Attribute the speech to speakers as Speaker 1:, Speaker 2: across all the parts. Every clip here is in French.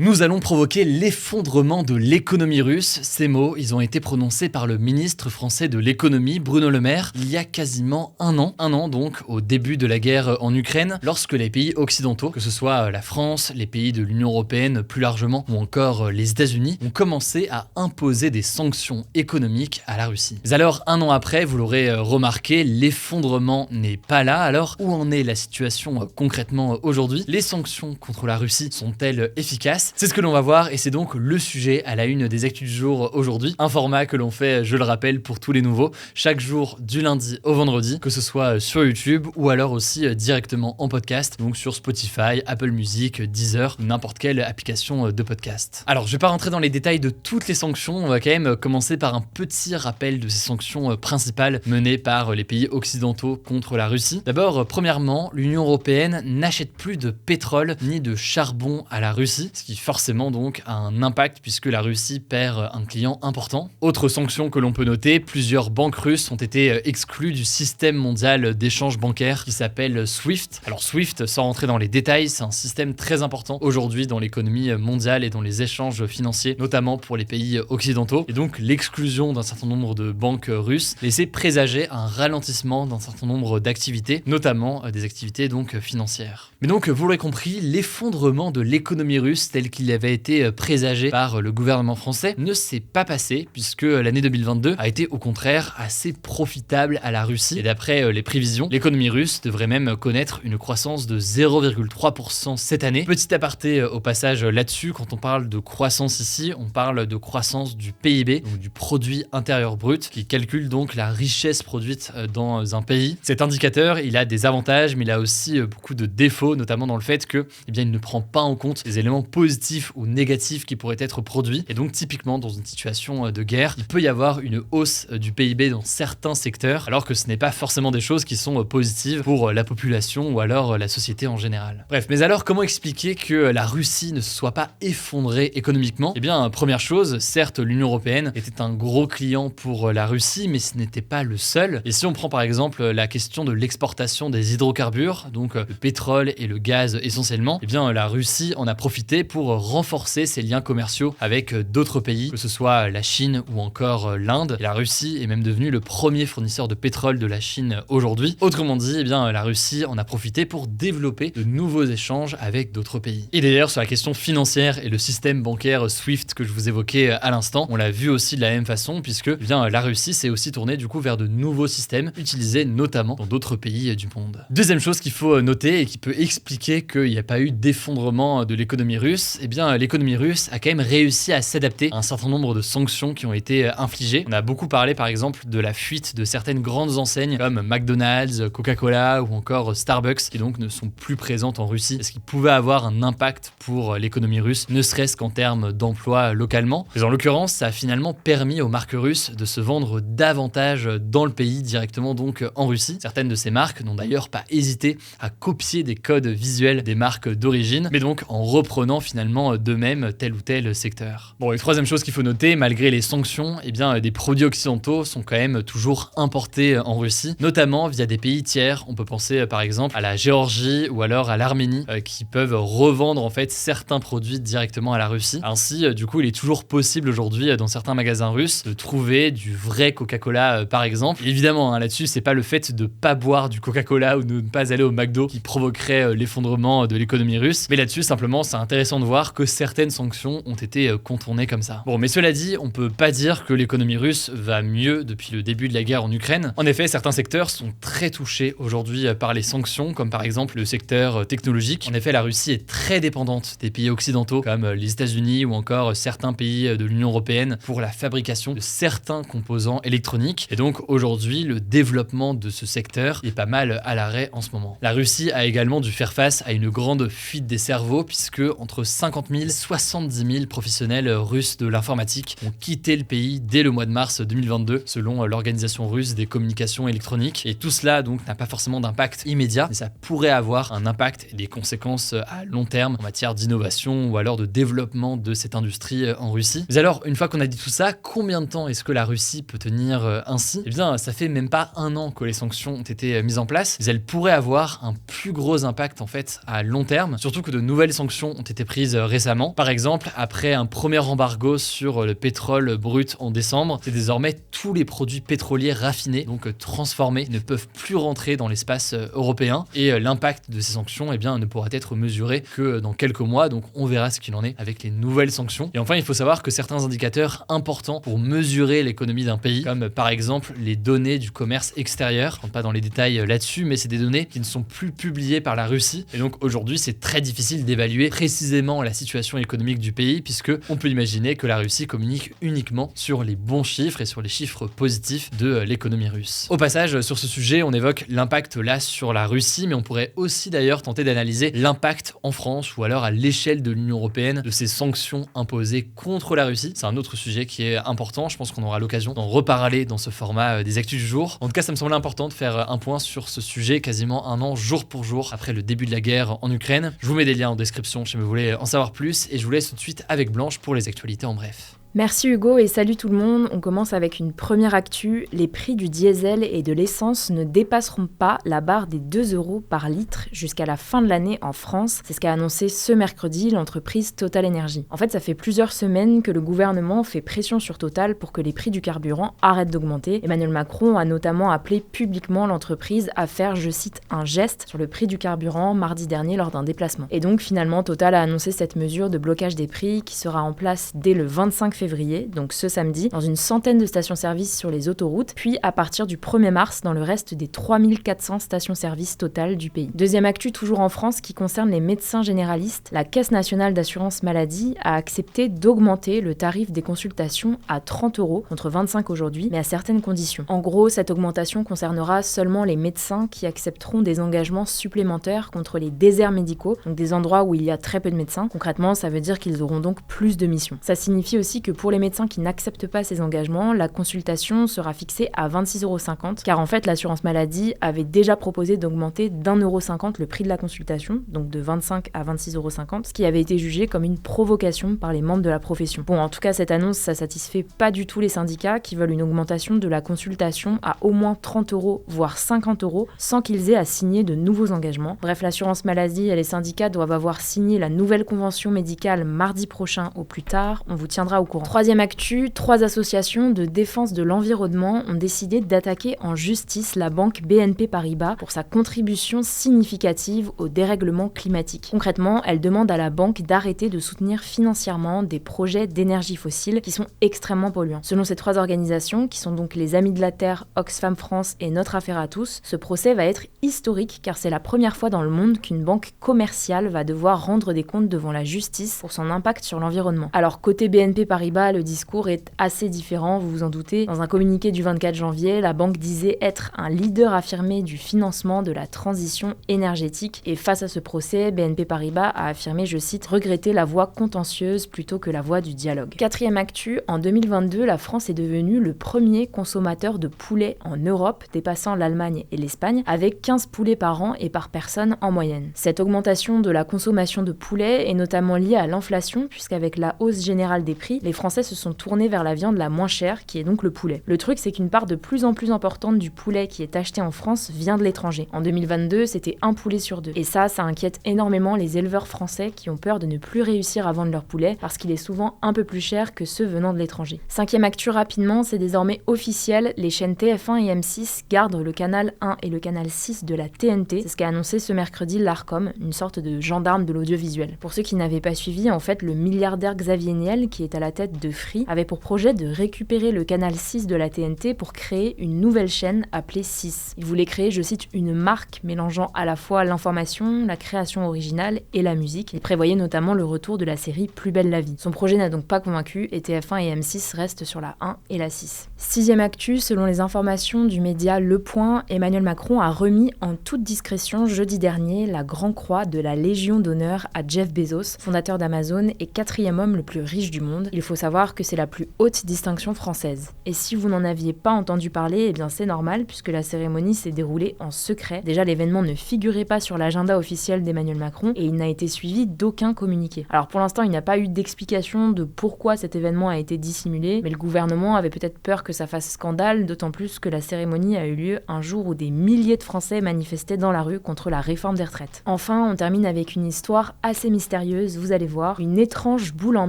Speaker 1: Nous allons provoquer l'effondrement de l'économie russe. Ces mots, ils ont été prononcés par le ministre français de l'économie, Bruno Le Maire, il y a quasiment un an donc, au début de la guerre en Ukraine, lorsque les pays occidentaux, que ce soit la France, les pays de l'Union européenne plus largement, ou encore les États-Unis, ont commencé à imposer des sanctions économiques à la Russie. Mais alors, un an après, vous l'aurez remarqué, l'effondrement n'est pas là. Alors, où en est la situation concrètement aujourd'hui? Les sanctions contre la Russie sont-elles efficaces? C'est ce que l'on va voir et c'est donc le sujet à la une des actus du jour aujourd'hui. Un format que l'on fait, je le rappelle, pour tous les nouveaux, chaque jour du lundi au vendredi, que ce soit sur YouTube ou alors aussi directement en podcast, donc sur Spotify, Apple Music, Deezer, n'importe quelle application de podcast. Alors, je vais pas rentrer dans les détails de toutes les sanctions, on va quand même commencer par un petit rappel de ces sanctions principales menées par les pays occidentaux contre la Russie. D'abord, premièrement, l'Union européenne n'achète plus de pétrole ni de charbon à la Russie, ce qui forcément donc a un impact puisque la Russie perd un client important. Autre sanction que l'on peut noter, plusieurs banques russes ont été exclues du système mondial d'échange bancaire qui s'appelle SWIFT. Alors SWIFT, sans rentrer dans les détails, c'est un système très important aujourd'hui dans l'économie mondiale et dans les échanges financiers, notamment pour les pays occidentaux. Et donc l'exclusion d'un certain nombre de banques russes laissait présager un ralentissement d'un certain nombre d'activités, notamment des activités donc financières. Mais donc vous l'aurez compris, l'effondrement de l'économie russe tel qu'il avait été présagé par le gouvernement français ne s'est pas passé puisque l'année 2022 a été au contraire assez profitable à la Russie et d'après les prévisions, l'économie russe devrait même connaître une croissance de 0,3% cette année. Petit aparté au passage là-dessus, quand on parle de croissance ici, on parle de croissance du PIB, donc du produit intérieur brut, qui calcule donc la richesse produite dans un pays. Cet indicateur, il a des avantages, mais il a aussi beaucoup de défauts, notamment dans le fait que, il ne prend pas en compte les éléments positifs ou négatifs qui pourraient être produits. Et donc, typiquement, dans une situation de guerre, il peut y avoir une hausse du PIB dans certains secteurs, alors que ce n'est pas forcément des choses qui sont positives pour la population ou alors la société en général. Bref, mais alors, comment expliquer que la Russie ne se soit pas effondrée économiquement? Eh bien, première chose, certes, l'Union européenne était un gros client pour la Russie, mais ce n'était pas le seul. Et si on prend par exemple la question de l'exportation des hydrocarbures, donc le pétrole et le gaz essentiellement, eh bien, la Russie en a profité pour renforcer ses liens commerciaux avec d'autres pays, que ce soit la Chine ou encore l'Inde. Et la Russie est même devenue le premier fournisseur de pétrole de la Chine aujourd'hui. Autrement dit, eh bien, la Russie en a profité pour développer de nouveaux échanges avec d'autres pays. Et d'ailleurs, sur la question financière et le système bancaire SWIFT que je vous évoquais à l'instant, on l'a vu aussi de la même façon puisque eh bien, la Russie s'est aussi tournée du coup vers de nouveaux systèmes utilisés notamment dans d'autres pays du monde. Deuxième chose qu'il faut noter et qui peut expliquer qu'il n'y a pas eu d'effondrement de l'économie russe, eh bien l'économie russe a quand même réussi à s'adapter à un certain nombre de sanctions qui ont été infligées. On a beaucoup parlé par exemple de la fuite de certaines grandes enseignes comme McDonald's, Coca-Cola ou encore Starbucks qui donc ne sont plus présentes en Russie, ce qui pouvait avoir un impact pour l'économie russe, ne serait-ce qu'en termes d'emploi localement. Mais en l'occurrence, ça a finalement permis aux marques russes de se vendre davantage dans le pays directement donc en Russie. Certaines de ces marques n'ont d'ailleurs pas hésité à copier des codes visuels des marques d'origine, mais donc en reprenant finalement d'eux-mêmes tel ou tel secteur. Bon, et troisième chose qu'il faut noter, malgré les sanctions, eh bien des produits occidentaux sont quand même toujours importés en Russie, notamment via des pays tiers. On peut penser par exemple à la Géorgie ou alors à l'Arménie qui peuvent revendre en fait certains produits directement à la Russie. Ainsi, du coup, il est toujours possible aujourd'hui dans certains magasins russes de trouver du vrai Coca-Cola par exemple. Et évidemment, là-dessus, c'est pas le fait de pas boire du Coca-Cola ou de ne pas aller au McDo qui provoquerait l'effondrement de l'économie russe. Mais là-dessus, simplement, c'est intéressant de voir que certaines sanctions ont été contournées comme ça. Bon, mais cela dit, on peut pas dire que l'économie russe va mieux depuis le début de la guerre en Ukraine. En effet, certains secteurs sont très touchés aujourd'hui par les sanctions, comme par exemple le secteur technologique. En effet, la Russie est très dépendante des pays occidentaux, comme les États-Unis ou encore certains pays de l'Union européenne pour la fabrication de certains composants électroniques. Et donc, aujourd'hui, le développement de ce secteur est pas mal à l'arrêt en ce moment. La Russie a également dû faire face à une grande fuite des cerveaux, puisque entre 50 000 et 70 000 professionnels russes de l'informatique ont quitté le pays dès le mois de mars 2022, selon l'Organisation russe des communications électroniques. Et tout cela donc n'a pas forcément d'impact immédiat, mais ça pourrait avoir un impact et des conséquences à long terme en matière d'innovation ou alors de développement de cette industrie en Russie. Mais alors, une fois qu'on a dit tout ça, combien de temps est-ce que la Russie peut tenir ainsi? Eh bien, ça fait même pas un an que les sanctions ont été mises en place, mais elles pourraient avoir un plus gros impact en fait à long terme, surtout que de nouvelles sanctions ont été prises prises récemment. Par exemple, après un premier embargo sur le pétrole brut en décembre, c'est désormais tous les produits pétroliers raffinés, donc transformés, ne peuvent plus rentrer dans l'espace européen. Et l'impact de ces sanctions ne pourra être mesuré que dans quelques mois, donc on verra ce qu'il en est avec les nouvelles sanctions. Et enfin, il faut savoir que certains indicateurs importants pour mesurer l'économie d'un pays, comme par exemple les données du commerce extérieur, je ne rentre pas dans les détails là-dessus, mais c'est des données qui ne sont plus publiées par la Russie. Et donc aujourd'hui, c'est très difficile d'évaluer précisément la situation économique du pays, puisque on peut imaginer que la Russie communique uniquement sur les bons chiffres et sur les chiffres positifs de l'économie russe. Au passage, sur ce sujet, on évoque l'impact là sur la Russie, mais on pourrait aussi d'ailleurs tenter d'analyser l'impact en France ou alors à l'échelle de l'Union européenne de ces sanctions imposées contre la Russie. C'est un autre sujet qui est important, je pense qu'on aura l'occasion d'en reparler dans ce format des Actus du jour. En tout cas, ça me semblait important de faire un point sur ce sujet quasiment un an jour pour jour après le début de la guerre en Ukraine. Je vous mets des liens en description si vous voulez en savoir plus et je vous laisse tout de suite avec Blanche pour les actualités en bref.
Speaker 2: Merci Hugo et salut tout le monde. On commence avec une première actu. Les prix du diesel et de l'essence ne dépasseront pas la barre des 2 € par litre jusqu'à la fin de l'année en France. C'est ce qu'a annoncé ce mercredi l'entreprise Total Energy. En fait, ça fait plusieurs semaines que le gouvernement fait pression sur Total pour que les prix du carburant arrêtent d'augmenter. Emmanuel Macron a notamment appelé publiquement l'entreprise à faire, je cite, un geste sur le prix du carburant mardi dernier lors d'un déplacement. Et donc finalement, Total a annoncé cette mesure de blocage des prix qui sera en place dès le 25 février, donc ce samedi, dans une centaine de stations-service sur les autoroutes, puis à partir du 1er mars dans le reste des 3400 stations-service totales du pays. Deuxième actu toujours en France qui concerne les médecins généralistes, la Caisse nationale d'assurance maladie a accepté d'augmenter le tarif des consultations à 30 € contre 25 aujourd'hui, mais à certaines conditions. En gros, cette augmentation concernera seulement les médecins qui accepteront des engagements supplémentaires contre les déserts médicaux, donc des endroits où il y a très peu de médecins. Concrètement, ça veut dire qu'ils auront donc plus de missions. Ça signifie aussi que pour les médecins qui n'acceptent pas ces engagements, la consultation sera fixée à 26,50 €, car en fait l'assurance maladie avait déjà proposé d'augmenter d'1,50 € le prix de la consultation, donc de 25 à 26,50 €, ce qui avait été jugé comme une provocation par les membres de la profession. Bon, en tout cas, cette annonce, ça satisfait pas du tout les syndicats qui veulent une augmentation de la consultation à au moins 30 €, voire 50 € sans qu'ils aient à signer de nouveaux engagements. Bref, l'assurance maladie et les syndicats doivent avoir signé la nouvelle convention médicale mardi prochain au plus tard. On vous tiendra au courant. Troisième actu, 3 associations de défense de l'environnement ont décidé d'attaquer en justice la banque BNP Paribas pour sa contribution significative au dérèglement climatique. Concrètement, elles demandent à la banque d'arrêter de soutenir financièrement des projets d'énergie fossile qui sont extrêmement polluants. Selon ces 3 organisations, qui sont donc les Amis de la Terre, Oxfam France et Notre Affaire à tous, ce procès va être historique car c'est la première fois dans le monde qu'une banque commerciale va devoir rendre des comptes devant la justice pour son impact sur l'environnement. Alors côté BNP Paribas, le discours est assez différent, vous vous en doutez. Dans un communiqué du 24 janvier, la banque disait être un leader affirmé du financement de la transition énergétique. Et face à ce procès, BNP Paribas a affirmé, je cite, regretter la voie contentieuse plutôt que la voie du dialogue. Quatrième actu, en 2022, la France est devenue le premier consommateur de poulet en Europe, dépassant l'Allemagne et l'Espagne, avec 15 poulets par an et par personne en moyenne. Cette augmentation de la consommation de poulet est notamment liée à l'inflation, puisqu'avec la hausse générale des prix, les Français se sont tournés vers la viande la moins chère, qui est donc le poulet. Le truc, c'est qu'une part de plus en plus importante du poulet qui est acheté en France vient de l'étranger. En 2022, c'était 1 poulet sur 2. Et ça inquiète énormément les éleveurs français qui ont peur de ne plus réussir à vendre leur poulet parce qu'il est souvent un peu plus cher que ceux venant de l'étranger. Cinquième actu rapidement, c'est désormais officiel, les chaînes TF1 et M6 gardent le canal 1 et le canal 6 de la TNT. C'est ce qu'a annoncé ce mercredi l'Arcom, une sorte de gendarme de l'audiovisuel. Pour ceux qui n'avaient pas suivi, en fait, le milliardaire Xavier Niel, qui est à la tête de Free, avait pour projet de récupérer le canal 6 de la TNT pour créer une nouvelle chaîne appelée 6. Il voulait créer, je cite, une marque mélangeant à la fois l'information, la création originale et la musique. Il prévoyait notamment le retour de la série Plus belle la vie. Son projet n'a donc pas convaincu et TF1 et M6 restent sur la 1 et la 6. Sixième actu, selon les informations du média Le Point, Emmanuel Macron a remis en toute discrétion jeudi dernier la Grand Croix de la Légion d'honneur à Jeff Bezos, fondateur d'Amazon et 4e homme le plus riche du monde. Il faut savoir que c'est la plus haute distinction française. Et si vous n'en aviez pas entendu parler, eh bien c'est normal puisque la cérémonie s'est déroulée en secret. Déjà, l'événement ne figurait pas sur l'agenda officiel d'Emmanuel Macron et il n'a été suivi d'aucun communiqué. Alors pour l'instant, il n'y a pas eu d'explication de pourquoi cet événement a été dissimulé, mais le gouvernement avait peut-être peur que ça fasse scandale, d'autant plus que la cérémonie a eu lieu un jour où des milliers de Français manifestaient dans la rue contre la réforme des retraites. Enfin, on termine avec une histoire assez mystérieuse, vous allez voir. Une étrange boule en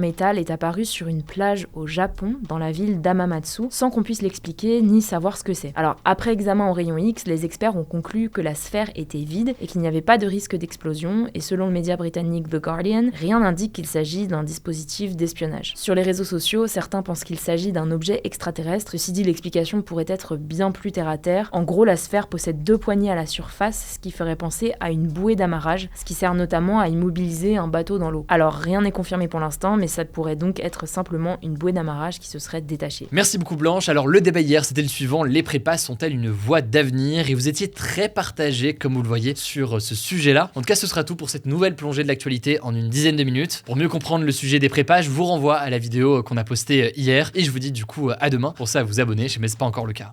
Speaker 2: métal est apparue sur une plage au Japon, dans la ville d'Hamamatsu, sans qu'on puisse l'expliquer ni savoir ce que c'est. Alors après examen au rayon X, les experts ont conclu que la sphère était vide et qu'il n'y avait pas de risque d'explosion, et selon le média britannique The Guardian, rien n'indique qu'il s'agit d'un dispositif d'espionnage. Sur les réseaux sociaux, certains pensent qu'il s'agit d'un objet extraterrestre. Ceci dit, l'explication pourrait être bien plus terre à terre. En gros, la sphère possède 2 poignées à la surface, ce qui ferait penser à une bouée d'amarrage, ce qui sert notamment à immobiliser un bateau dans l'eau. Alors rien n'est confirmé pour l'instant, mais ça pourrait donc être simplement une bouée d'amarrage qui se serait détachée.
Speaker 1: Merci beaucoup Blanche. Alors le débat hier, c'était le suivant: les prépas sont-elles une voie d'avenir? Et vous étiez très partagés, comme vous le voyez, sur ce sujet-là. En tout cas, ce sera tout pour cette nouvelle plongée de l'actualité en une dizaine de minutes. Pour mieux comprendre le sujet des prépas, je vous renvoie à la vidéo qu'on a postée hier, et je vous dis du coup à demain. Pour ça, à vous abonner, si ce n'est pas encore le cas.